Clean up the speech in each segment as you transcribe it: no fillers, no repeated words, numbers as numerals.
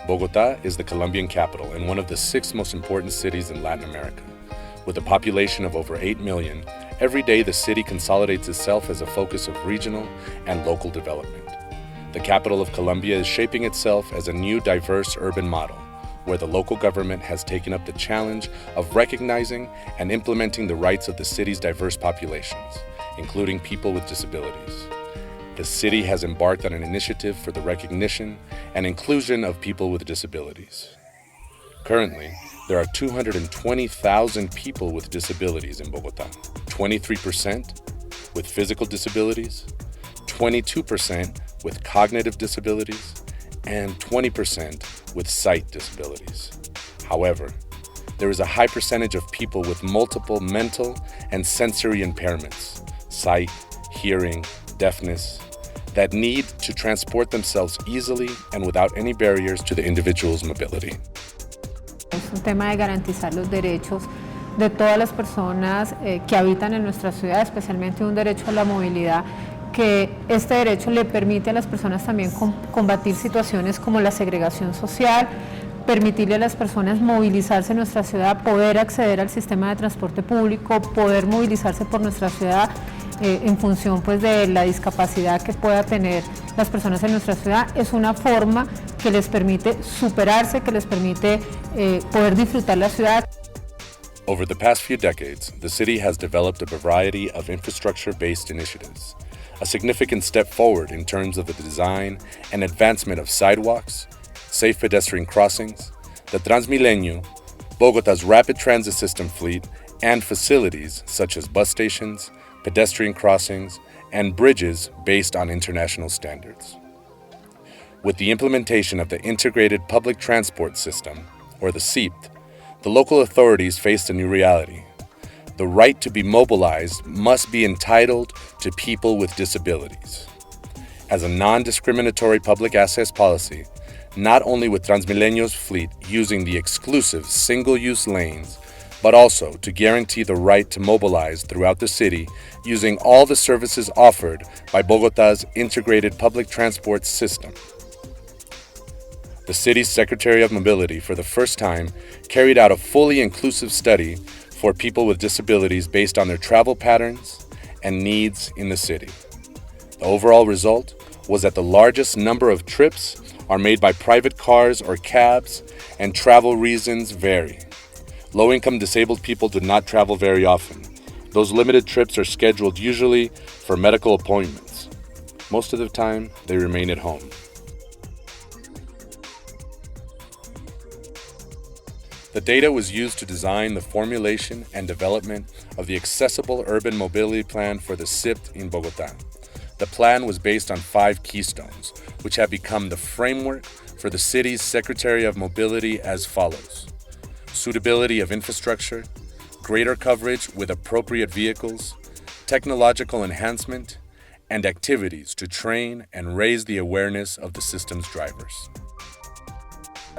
Bogotá is the Colombian capital and one of the 6 most important cities in Latin America. With a population of over 8 million, every day the city consolidates itself as a focus of regional and local development. The capital of Colombia is shaping itself as a new diverse urban model, where the local government has taken up the challenge of recognizing and implementing the rights of the city's diverse populations, including people with disabilities. The city has embarked on an initiative for the recognition and inclusion of people with disabilities. Currently, there are 220,000 people with disabilities in Bogotá, 23% with physical disabilities, 22% with cognitive disabilities, and 20% with sight disabilities. However, there is a high percentage of people with multiple mental and sensory impairments, sight, hearing, deafness, that need to transport themselves easily and without any barriers to the individual's mobility. Es un tema de garantizar los derechos de todas las personas que habitan en nuestra ciudad, especialmente un derecho a la movilidad, que este derecho le permite a las personas también combatir situaciones como la segregación social, permitirle a las personas movilizarse en nuestra ciudad, poder acceder al sistema de transporte público, poder movilizarse por nuestra ciudad en función pues, de la discapacidad que pueda tener las personas en nuestra ciudad. Es una forma que les permite superarse, que les permite poder disfrutar la ciudad. Over the past few decades, the city has developed a variety of infrastructure-based initiatives, a significant step forward in terms of the design and advancement of sidewalks, safe pedestrian crossings, the Transmilenio, Bogotá's rapid transit system fleet, and facilities such as bus stations, pedestrian crossings, and bridges based on international standards. With the implementation of the Integrated Public Transport System, or the CIPT, the local authorities faced a new reality. The right to be mobilized must be entitled to people with disabilities. As a non-discriminatory public access policy, not only with Transmilenio's fleet using the exclusive single-use lanes, but also to guarantee the right to mobilize throughout the city using all the services offered by Bogotá's integrated public transport system. The city's Secretary of Mobility, for the first time, carried out a fully inclusive study for people with disabilities based on their travel patterns and needs in the city. The overall result was that the largest number of trips are made by private cars or cabs, and travel reasons vary. Low-income disabled people do not travel very often. Those limited trips are scheduled usually for medical appointments. Most of the time, they remain at home. The data was used to design the formulation and development of the Accessible Urban Mobility Plan for the CIPT in Bogotá. The plan was based on 5 keystones, which have become the framework for the city's Secretary of Mobility as follows: suitability of infrastructure, greater coverage with appropriate vehicles, technological enhancement, and activities to train and raise the awareness of the system's drivers.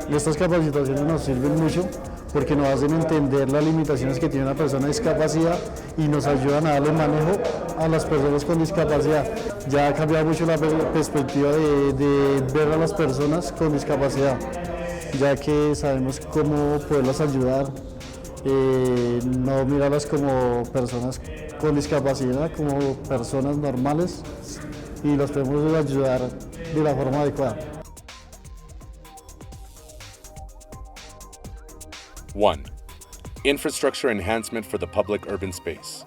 Estas capacitaciones nos sirven mucho porque nos hacen entender las limitaciones que tiene una persona con discapacidad y nos ayudan a darle manejo a las personas con discapacidad. Ya ha cambiado mucho la perspectiva de ver a las personas con discapacidad, ya que sabemos cómo poderlas ayudar, no mirarlas como personas con discapacidad, como personas normales, y las podemos ayudar de la forma adecuada. 1. Infrastructure enhancement for the public urban space.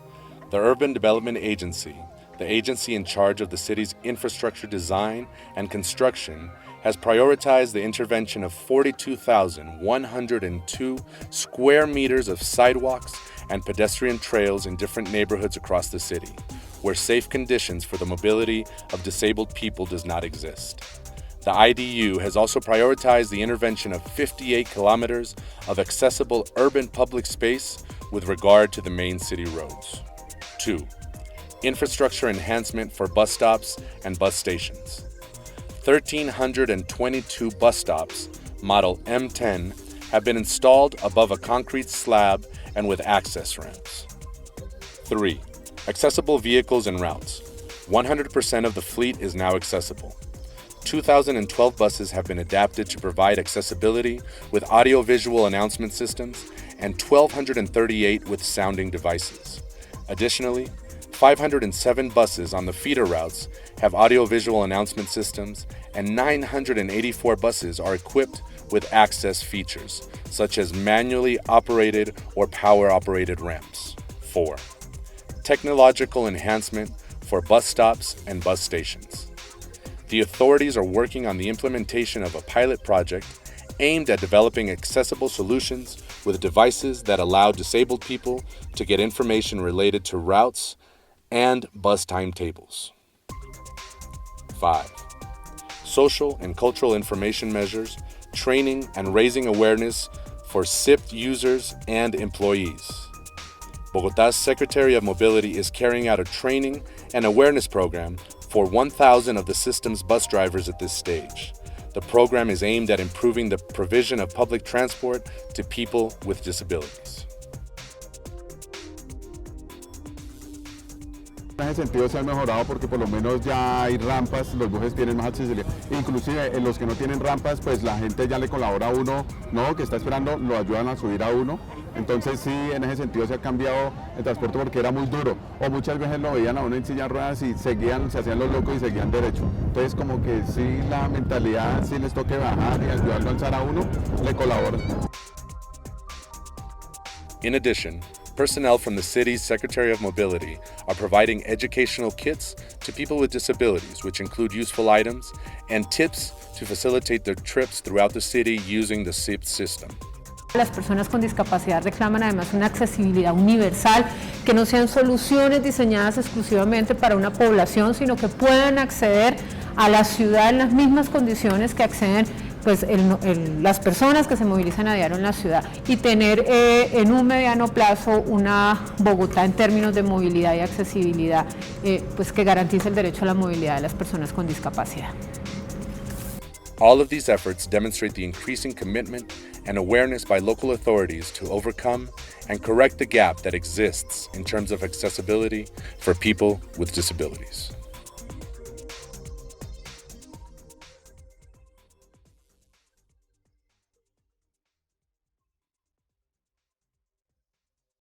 The Urban Development Agency, the agency in charge of the city's infrastructure design and construction, has prioritized the intervention of 42,102 square meters of sidewalks and pedestrian trails in different neighborhoods across the city, where safe conditions for the mobility of disabled people does not exist. The IDU has also prioritized the intervention of 58 kilometers of accessible urban public space with regard to the main city roads. 2. Infrastructure enhancement for bus stops and bus stations. 1,322 bus stops, model M10, have been installed above a concrete slab and with access ramps. 3. Accessible vehicles and routes. 100% of the fleet is now accessible. 2,012 buses have been adapted to provide accessibility with audio-visual announcement systems and 1,238 with sounding devices. Additionally, 507 buses on the feeder routes have audio-visual announcement systems, and 984 buses are equipped with access features, such as manually operated or power-operated ramps. 4. Technological enhancement for bus stops and bus stations. The authorities are working on the implementation of a pilot project aimed at developing accessible solutions with devices that allow disabled people to get information related to routes and bus timetables. 5. Social and cultural information measures, training and raising awareness for SIP users and employees. Bogotá's Secretary of Mobility is carrying out a training and awareness program for 1,000 of the system's bus drivers at this stage. The program is aimed at improving the provision of public transport to people with disabilities. En ese sentido se ha mejorado porque por lo menos ya hay rampas, los buses tienen más accesibilidad. Inclusive en los que no tienen rampas, pues la gente ya le colabora a uno, no, que está esperando, lo ayudan a subir a uno. Entonces sí, en ese sentido se ha cambiado el transporte porque era muy duro. O muchas veces lo veían a uno en silla de ruedas y se hacían los locos y seguían derecho. Entonces como que sí, la mentalidad, sí les toque bajar y ayudarlo a alzar a uno, le colaboran. In addition, personnel from the city's Secretary of Mobility are providing educational kits to people with disabilities, which include useful items and tips to facilitate their trips throughout the city using the SIP system. Las personas con discapacidad reclaman además una accesibilidad universal, que no sean soluciones diseñadas exclusivamente para una población, sino que puedan acceder a la ciudad en las mismas condiciones que acceden pues, las personas que se movilizan a diario en la ciudad, y tener en un mediano plazo una Bogotá en términos de movilidad y accesibilidad pues, que garantice el derecho a la movilidad de las personas con discapacidad. All of these efforts demonstrate the increasing commitment and awareness by local authorities to overcome and correct the gap that exists in terms of accessibility for people with disabilities.